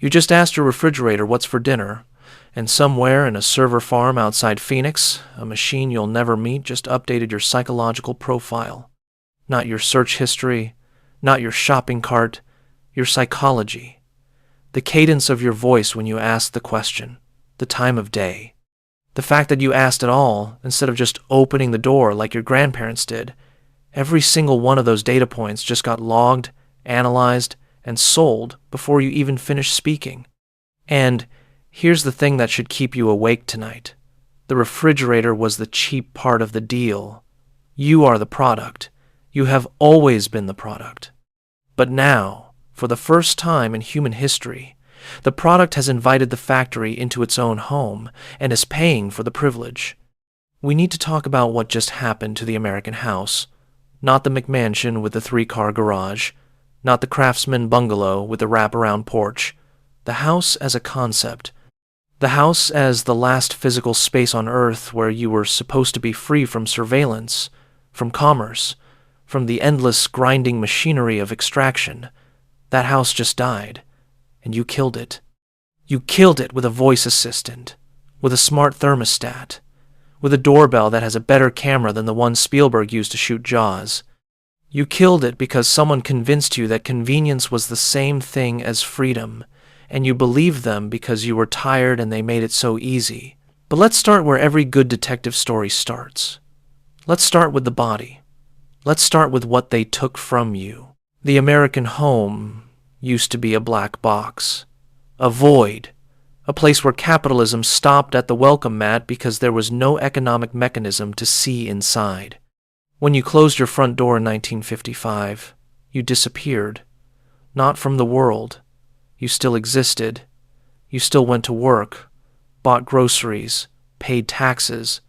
You just asked your refrigerator what's for dinner, and somewhere in a server farm outside Phoenix, a machine you'll never meet just updated your psychological profile. Not your search history, not your shopping cart, your psychology. The cadence of your voice when you asked the question, the time of day. The fact that you asked at all, instead of just opening the door like your grandparents did. Every single one of those data points just got logged, analyzed, and sold before you even finished speaking. And here's the thing that should keep you awake tonight. The refrigerator was the cheap part of the deal. You are the product. You have always been the product. But now, for the first time in human history, the product has invited the factory into its own home and is paying for the privilege. We need to talk about what just happened to the American house, not the McMansion with the 3-car garage, not the craftsman bungalow with the wraparound porch. The house as a concept. The house as the last physical space on Earth where you were supposed to be free from surveillance, from commerce, from the endless grinding machinery of extraction. That house just died, and you killed it. You killed it with a voice assistant, with a smart thermostat, with a doorbell that has a better camera than the one Spielberg used to shoot Jaws. You killed it because someone convinced you that convenience was the same thing as freedom, and you believed them because you were tired and they made it so easy. But let's start where every good detective story starts. Let's start with the body. Let's start with what they took from you. The American home used to be a black box, a void, a place where capitalism stopped at the welcome mat because there was no economic mechanism to see inside. When you closed your front door in 1955, you disappeared. Not from the world. You still existed. You still went to work, bought groceries, paid taxes.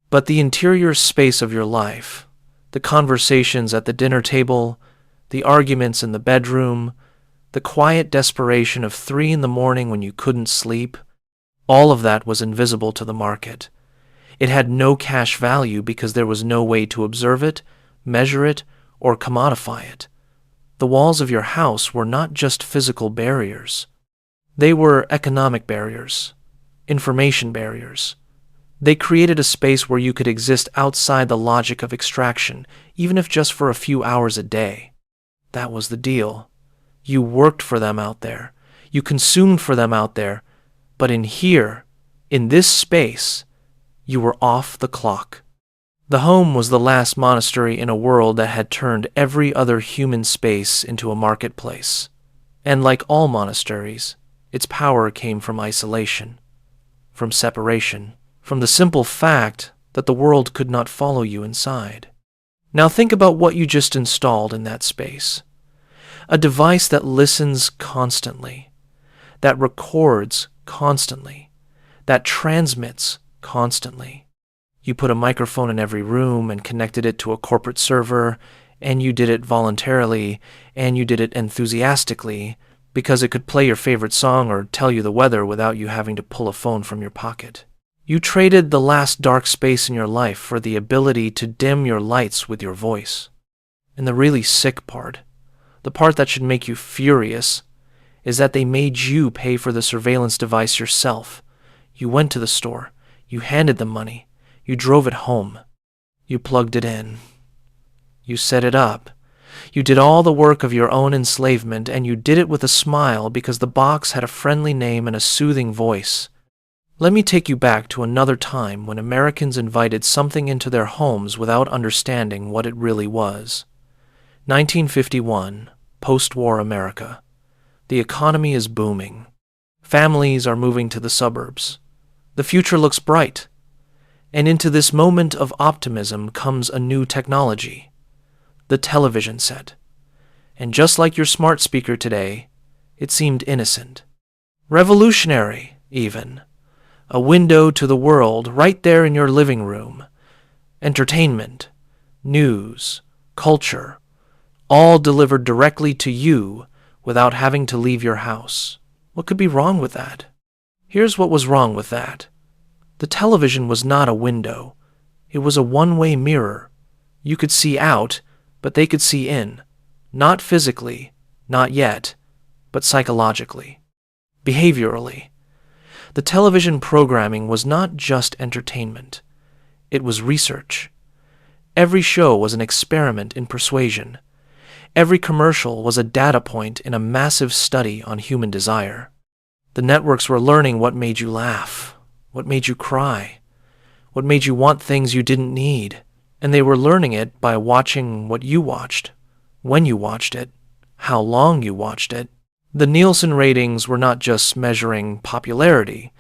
But the interior space of your life, the conversations at the dinner table, the arguments in the bedroom, the quiet desperation of 3 a.m. when you couldn't sleep, all of that was invisible to the market. It had no cash value because there was no way to observe it, measure it, or commodify it. The walls of your house were not just physical barriers. They were economic barriers, information barriers. They created a space where you could exist outside the logic of extraction, even if just for a few hours a day. That was the deal. You worked for them out there. You consumed for them out there. But in here, in this space, you were off the clock. The home was the last monastery in a world that had turned every other human space into a marketplace. And like all monasteries, its power came from isolation, from separation, from the simple fact that the world could not follow you inside. Now think about what you just installed in that space. A device that listens constantly, that records constantly, that transmits constantly. You put a microphone in every room and connected it to a corporate server, and you did it voluntarily, and you did it enthusiastically, because it could play your favorite song or tell you the weather without you having to pull a phone from your pocket. You traded the last dark space in your life for the ability to dim your lights with your voice. And the really sick part, the part that should make you furious, is that they made you pay for the surveillance device yourself. You went to the store. You handed them money. You drove it home. You plugged it in. You set it up. You did all the work of your own enslavement, and you did it with a smile because the box had a friendly name and a soothing voice. Let me take you back to another time when Americans invited something into their homes without understanding what it really was. 1951, post-war America. The economy is booming. Families are moving to the suburbs. The future looks bright. And into this moment of optimism comes a new technology, the television set. And just like your smart speaker today, it seemed innocent. Revolutionary, even. A window to the world right there in your living room. Entertainment, news, culture, all delivered directly to you without having to leave your house. What could be wrong with that? Here's what was wrong with that. The television was not a window. It was a one-way mirror. You could see out, but they could see in. Not physically, not yet, but psychologically. Behaviorally, the television programming was not just entertainment. It was research. Every show was an experiment in persuasion. Every commercial was a data point in a massive study on human desire. The networks were learning what made you laugh, what made you cry, what made you want things you didn't need, and they were learning it by watching what you watched, when you watched it, how long you watched it. The Nielsen ratings were not just measuring popularity,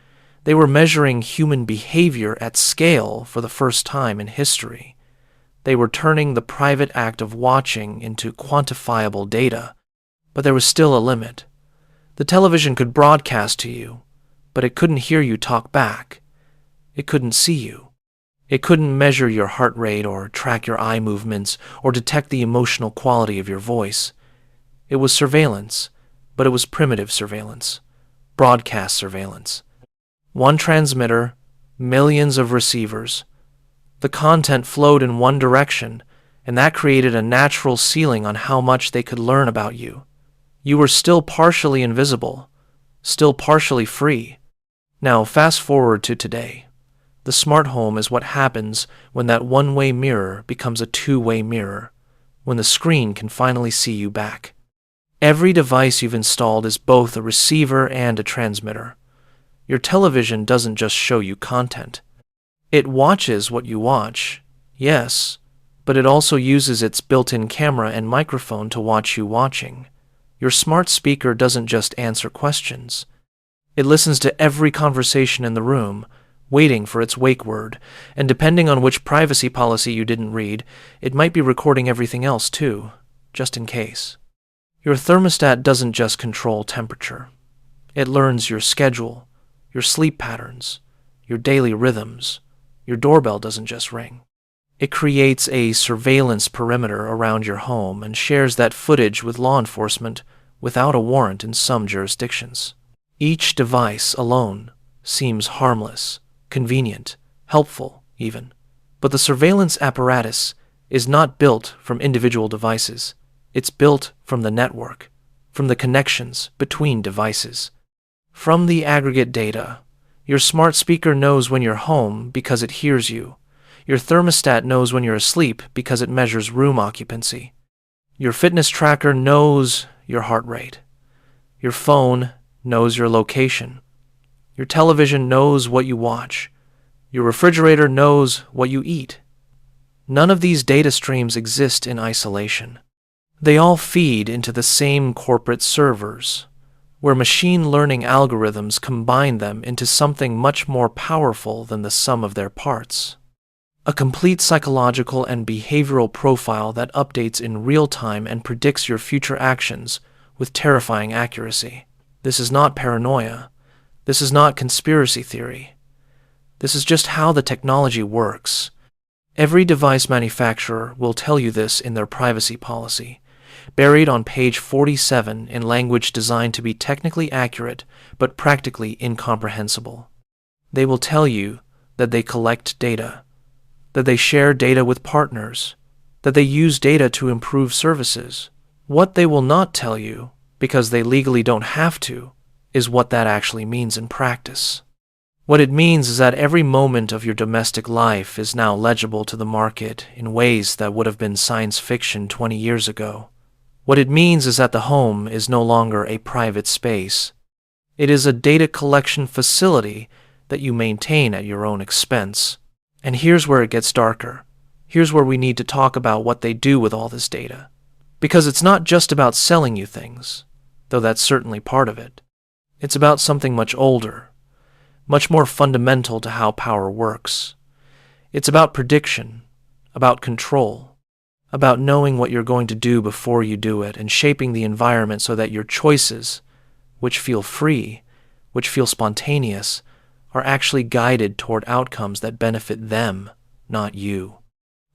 they were measuring human behavior at scale for the first time in history. They were turning the private act of watching into quantifiable data, but there was still a limit. The television could broadcast to you, but it couldn't hear you talk back. It couldn't see you. It couldn't measure your heart rate or track your eye movements or detect the emotional quality of your voice. It was surveillance, but it was primitive surveillance, broadcast surveillance. One transmitter, millions of receivers. The content flowed in one direction, and that created a natural ceiling on how much they could learn about you. You were still partially invisible, still partially free. Now, fast forward to today. The smart home is what happens when that one-way mirror becomes a two-way mirror, when the screen can finally see you back. Every device you've installed is both a receiver and a transmitter. Your television doesn't just show you content. It watches what you watch, yes, but it also uses its built-in camera and microphone to watch you watching. Your smart speaker doesn't just answer questions. It listens to every conversation in the room, waiting for its wake word, and depending on which privacy policy you didn't read, it might be recording everything else too, just in case. Your thermostat doesn't just control temperature. It learns your schedule, your sleep patterns, your daily rhythms. Your doorbell doesn't just ring. It creates a surveillance perimeter around your home and shares that footage with law enforcement without a warrant in some jurisdictions. Each device alone seems harmless, convenient, helpful even. But the surveillance apparatus is not built from individual devices. It's built from the network, from the connections between devices. From the aggregate data, your smart speaker knows when you're home because it hears you. Your thermostat knows when you're asleep because it measures room occupancy. Your fitness tracker knows your heart rate. Your phone knows your location. Your television knows what you watch. Your refrigerator knows what you eat. None of these data streams exist in isolation. They all feed into the same corporate servers, where machine learning algorithms combine them into something much more powerful than the sum of their parts. A complete psychological and behavioral profile that updates in real time and predicts your future actions with terrifying accuracy. This is not paranoia. This is not conspiracy theory. This is just how the technology works. Every device manufacturer will tell you this in their privacy policy, buried on page 47 in language designed to be technically accurate but practically incomprehensible. They will tell you that they collect data, that they share data with partners, that they use data to improve services. What they will not tell you, because they legally don't have to, is what that actually means in practice. What it means is that every moment of your domestic life is now legible to the market in ways that would have been science fiction 20 years ago. What it means is that the home is no longer a private space. It is a data collection facility that you maintain at your own expense. And here's where it gets darker. Here's where we need to talk about what they do with all this data. Because it's not just about selling you things, though that's certainly part of it. It's about something much older, much more fundamental to how power works. It's about prediction, about control, about knowing what you're going to do before you do it and shaping the environment so that your choices, which feel free, which feel spontaneous, are actually guided toward outcomes that benefit them, not you.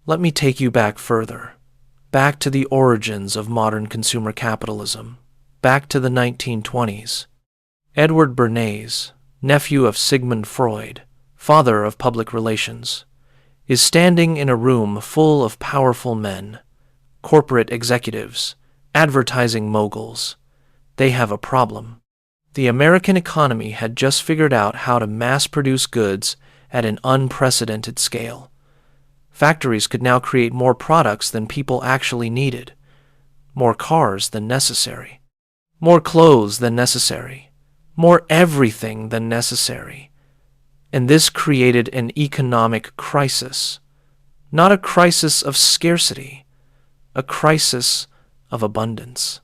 Let me take you back further, back to the origins of modern consumer capitalism, back to the 1920s. Edward Bernays, nephew of Sigmund Freud, father of public relations, is standing in a room full of powerful men, corporate executives, advertising moguls. They have a problem. The American economy had just figured out how to mass-produce goods at an unprecedented scale. Factories could now create more products than people actually needed, more cars than necessary, more clothes than necessary, more everything than necessary. And this created an economic crisis, not a crisis of scarcity, a crisis of abundance.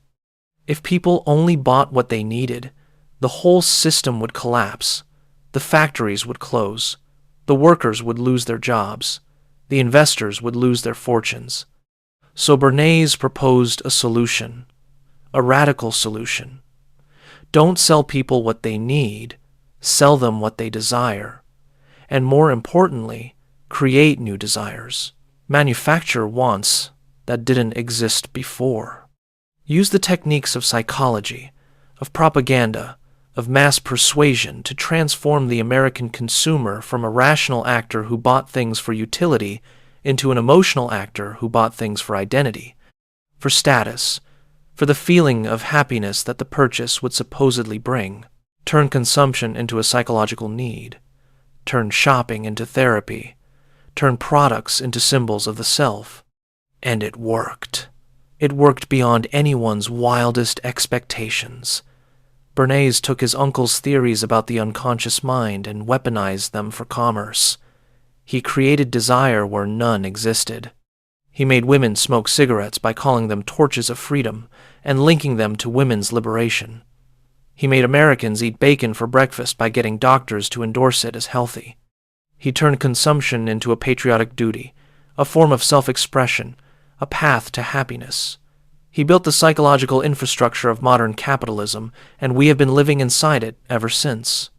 If people only bought what they needed, the whole system would collapse, the factories would close, the workers would lose their jobs, the investors would lose their fortunes. So Bernays proposed a solution, a radical solution. Don't sell people what they need, sell them what they desire. And more importantly, create new desires. Manufacture wants that didn't exist before. Use the techniques of psychology, of propaganda, of mass persuasion to transform the American consumer from a rational actor who bought things for utility into an emotional actor who bought things for identity, for status, for the feeling of happiness that the purchase would supposedly bring. Turn consumption into a psychological need. Turn shopping into therapy. Turn products into symbols of the self. And it worked. It worked beyond anyone's wildest expectations. Bernays took his uncle's theories about the unconscious mind and weaponized them for commerce. He created desire where none existed. He made women smoke cigarettes by calling them torches of freedom and linking them to women's liberation. He made Americans eat bacon for breakfast by getting doctors to endorse it as healthy. He turned consumption into a patriotic duty, a form of self-expression, a path to happiness. He built the psychological infrastructure of modern capitalism, and we have been living inside it ever since.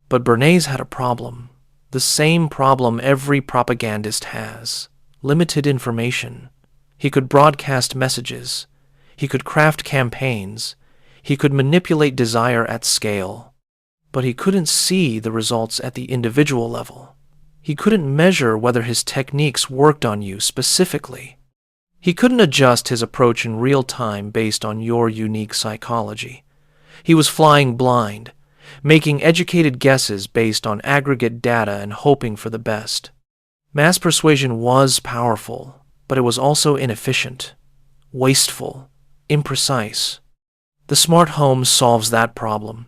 But Bernays had a problem, the same problem every propagandist has: limited information. He could broadcast messages. He could craft campaigns. He could manipulate desire at scale. But he couldn't see the results at the individual level. He couldn't measure whether his techniques worked on you specifically. He couldn't adjust his approach in real time based on your unique psychology. He was flying blind, making educated guesses based on aggregate data and hoping for the best. Mass persuasion was powerful, but it was also inefficient, wasteful, imprecise. The smart home solves that problem.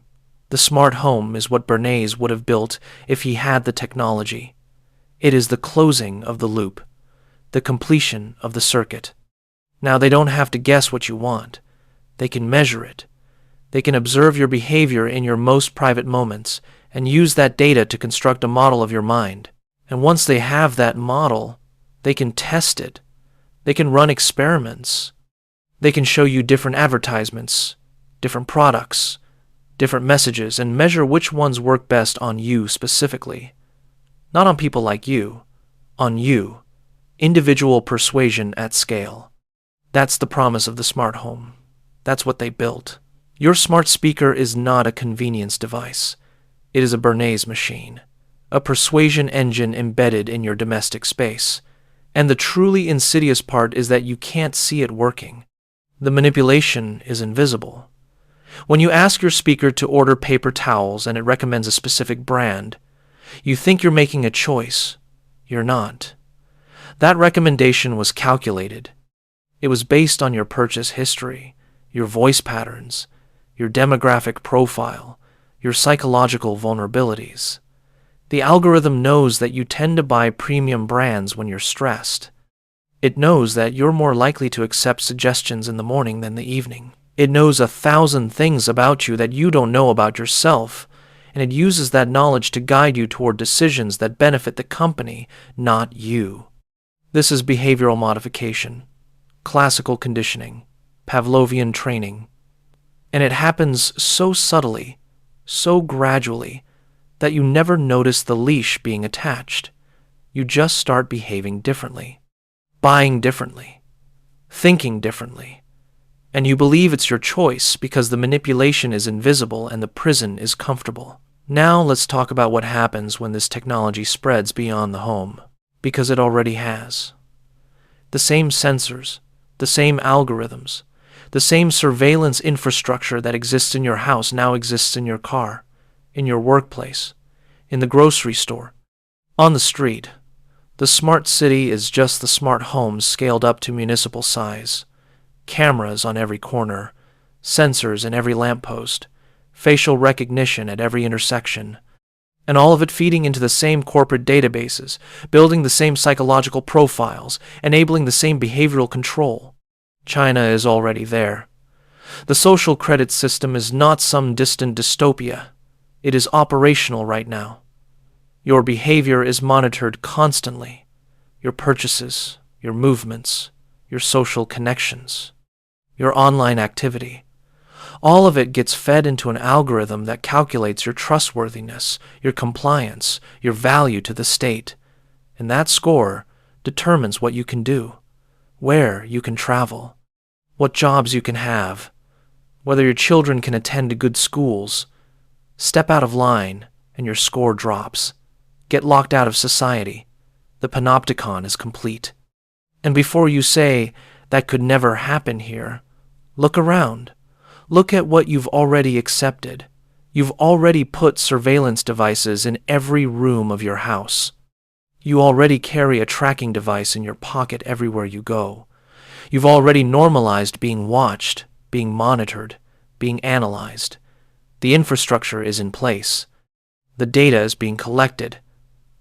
The smart home is what Bernays would have built if he had the technology. It is the closing of the loop, the completion of the circuit. Now they don't have to guess what you want. They can measure it. They can observe your behavior in your most private moments and use that data to construct a model of your mind. And once they have that model, they can test it. They can run experiments. They can show you different advertisements, different products, different messages, and measure which ones work best on you specifically. Not on people like you, on you. Individual persuasion at scale. That's the promise of the smart home. That's what they built. Your smart speaker is not a convenience device. It is a Bernays machine, a persuasion engine embedded in your domestic space. And the truly insidious part is that you can't see it working. The manipulation is invisible. When you ask your speaker to order paper towels and it recommends a specific brand, you think you're making a choice. You're not. That recommendation was calculated. It was based on your purchase history, your voice patterns, your demographic profile, your psychological vulnerabilities. The algorithm knows that you tend to buy premium brands when you're stressed. It knows that you're more likely to accept suggestions in the morning than the evening. It knows 1,000 things about you that you don't know about yourself, and it uses that knowledge to guide you toward decisions that benefit the company, not you. This is behavioral modification, classical conditioning, Pavlovian training. And it happens so subtly, so gradually, that you never notice the leash being attached. You just start behaving differently, buying differently, thinking differently. And you believe it's your choice because the manipulation is invisible and the prison is comfortable. Now let's talk about what happens when this technology spreads beyond the home. Because it already has. The same sensors, the same algorithms, The same surveillance infrastructure that exists in your house now exists in your car, in your workplace, in the grocery store, on the street. The smart city is just the smart homes scaled up to municipal size. Cameras on every corner, sensors in every lamppost, facial recognition at every intersection, and all of it feeding into the same corporate databases, building the same psychological profiles, enabling the same behavioral control. China is already there. The social credit system is not some distant dystopia. It is operational right now. Your behavior is monitored constantly. Your purchases, your movements, your social connections, your online activity. All of it gets fed into an algorithm that calculates your trustworthiness, your compliance, your value to the state. And that score determines what you can do, where you can travel, what jobs you can have, whether your children can attend good schools. Step out of line and your score drops. Get locked out of society. The panopticon is complete. And before you say, that could never happen here, look around. Look at what you've already accepted. You've already put surveillance devices in every room of your house. You already carry a tracking device in your pocket everywhere you go. You've already normalized being watched, being monitored, being analyzed. The infrastructure is in place. The data is being collected.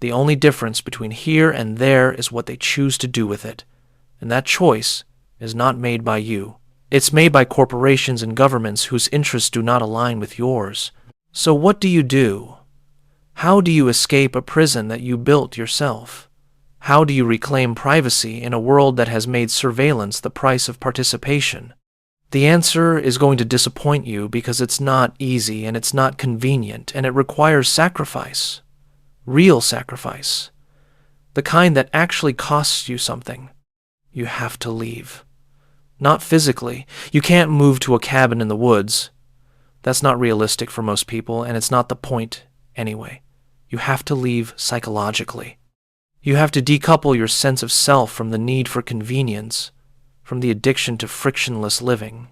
The only difference between here and there is what they choose to do with it. And that choice is not made by you. It's made by corporations and governments whose interests do not align with yours. So what do you do? How do you escape a prison that you built yourself? How do you reclaim privacy in a world that has made surveillance the price of participation? The answer is going to disappoint you because it's not easy and it's not convenient and it requires sacrifice. Real sacrifice. The kind that actually costs you something. You have to leave. Not physically. You can't move to a cabin in the woods. That's not realistic for most people, and it's not the point anyway. You have to leave psychologically. You have to decouple your sense of self from the need for convenience, from the addiction to frictionless living.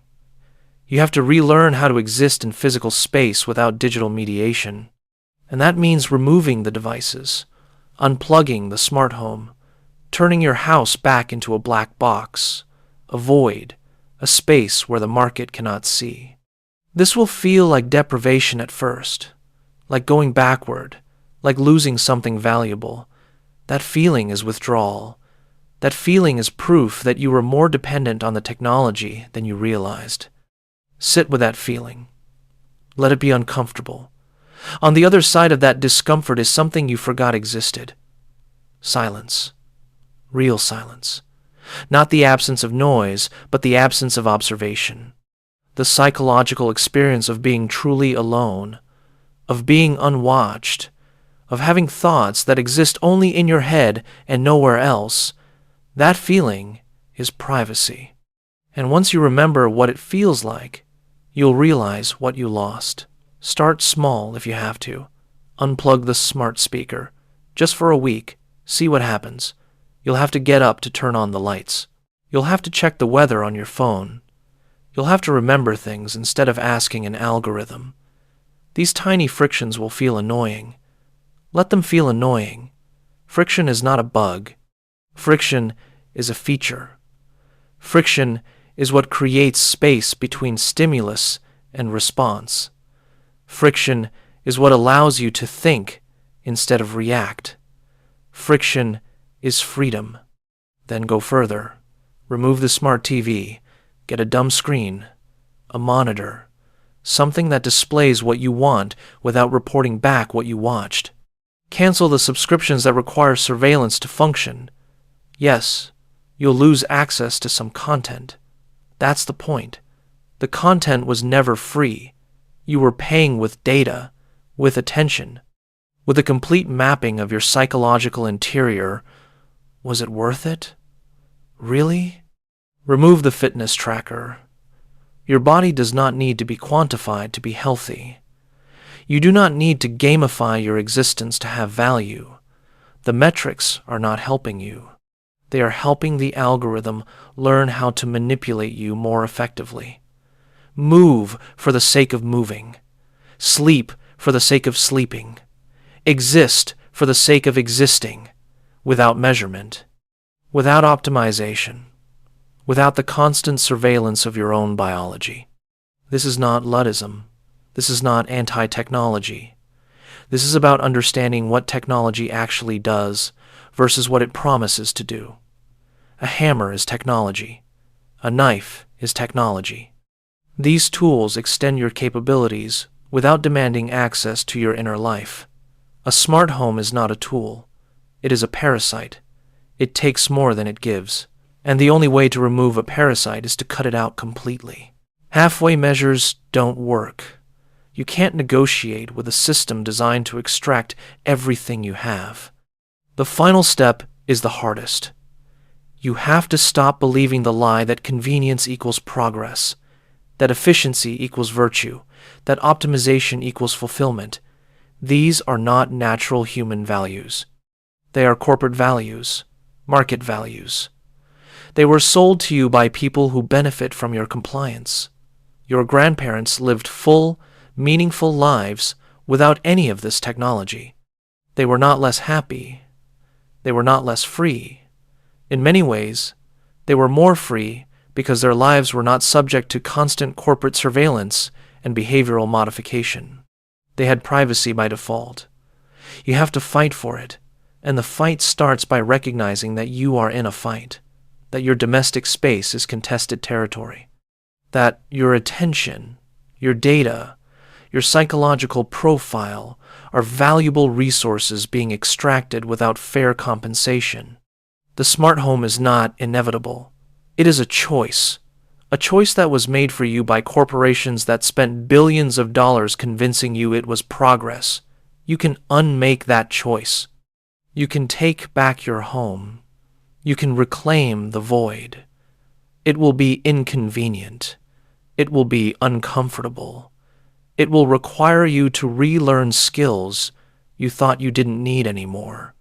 You have to relearn how to exist in physical space without digital mediation. And that means removing the devices, unplugging the smart home, turning your house back into a black box, a void, a space where the market cannot see. This will feel like deprivation at first, like going backward, like losing something valuable. That feeling is withdrawal. That feeling is proof that you were more dependent on the technology than you realized. Sit with that feeling. Let it be uncomfortable. On the other side of that discomfort is something you forgot existed. Silence. Real silence. Not the absence of noise, but the absence of observation. The psychological experience of being truly alone, of being unwatched, of having thoughts that exist only in your head and nowhere else. That feeling is privacy. And once you remember what it feels like, you'll realize what you lost. Start small if you have to. Unplug the smart speaker. Just for a week. See what happens. You'll have to get up to turn on the lights. You'll have to check the weather on your phone. You'll have to remember things instead of asking an algorithm. These tiny frictions will feel annoying. Let them feel annoying. Friction is not a bug. Friction is a feature. Friction is what creates space between stimulus and response. Friction is what allows you to think instead of react. Friction is freedom. Then go further. Remove the smart TV. Get a dumb screen, a monitor, something that displays what you want without reporting back what you watched. Cancel the subscriptions that require surveillance to function. Yes, you'll lose access to some content. That's the point. The content was never free. You were paying with data, with attention, with a complete mapping of your psychological interior. Was it worth it? Really? Remove the fitness tracker. Your body does not need to be quantified to be healthy. You do not need to gamify your existence to have value. The metrics are not helping you. They are helping the algorithm learn how to manipulate you more effectively. Move for the sake of moving. Sleep for the sake of sleeping. Exist for the sake of existing, without measurement, without optimization, without the constant surveillance of your own biology. This is not Luddism. This is not anti-technology. This is about understanding what technology actually does versus what it promises to do. A hammer is technology. A knife is technology. These tools extend your capabilities without demanding access to your inner life. A smart home is not a tool. It is a parasite. It takes more than it gives. And the only way to remove a parasite is to cut it out completely. Halfway measures don't work. You can't negotiate with a system designed to extract everything you have. The final step is the hardest. You have to stop believing the lie that convenience equals progress, that efficiency equals virtue, that optimization equals fulfillment. These are not natural human values. They are corporate values, market values. They were sold to you by people who benefit from your compliance. Your grandparents lived full, meaningful lives without any of this technology. They were not less happy. They were not less free. In many ways, they were more free because their lives were not subject to constant corporate surveillance and behavioral modification. They had privacy by default. You have to fight for it, and the fight starts by recognizing that you are in a fight, that your domestic space is contested territory, that your attention, your data, your psychological profile are valuable resources being extracted without fair compensation. The smart home is not inevitable. It is a choice that was made for you by corporations that spent billions of dollars convincing you it was progress. You can unmake that choice. You can take back your home. You can reclaim the void. It will be inconvenient. It will be uncomfortable. It will require you to relearn skills you thought you didn't need anymore.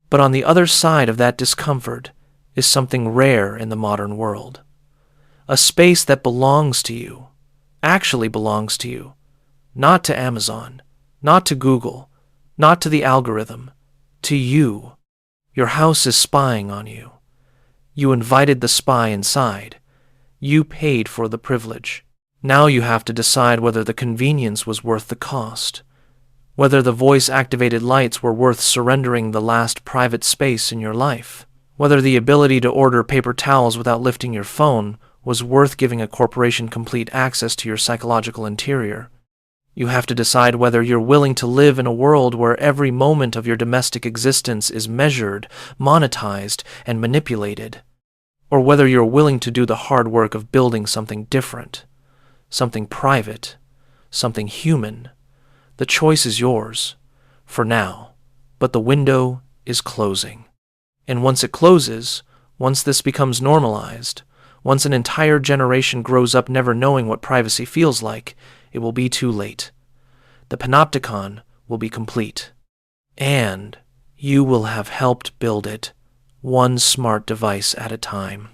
But on the other side of that discomfort is something rare in the modern world. A space that belongs to you, actually belongs to you, not to Amazon, not to Google, not to the algorithm, to you. Your house is spying on you. You invited the spy inside. You paid for the privilege. Now you have to decide whether the convenience was worth the cost, whether the voice-activated lights were worth surrendering the last private space in your life, whether the ability to order paper towels without lifting your phone was worth giving a corporation complete access to your psychological interior. You have to decide whether you're willing to live in a world where every moment of your domestic existence is measured, monetized, and manipulated, or whether you're willing to do the hard work of building something different, something private, something human. The choice is yours, for now, but the window is closing. And once it closes, once this becomes normalized, once an entire generation grows up never knowing what privacy feels like, it will be too late. The panopticon will be complete. And you will have helped build it, one smart device at a time.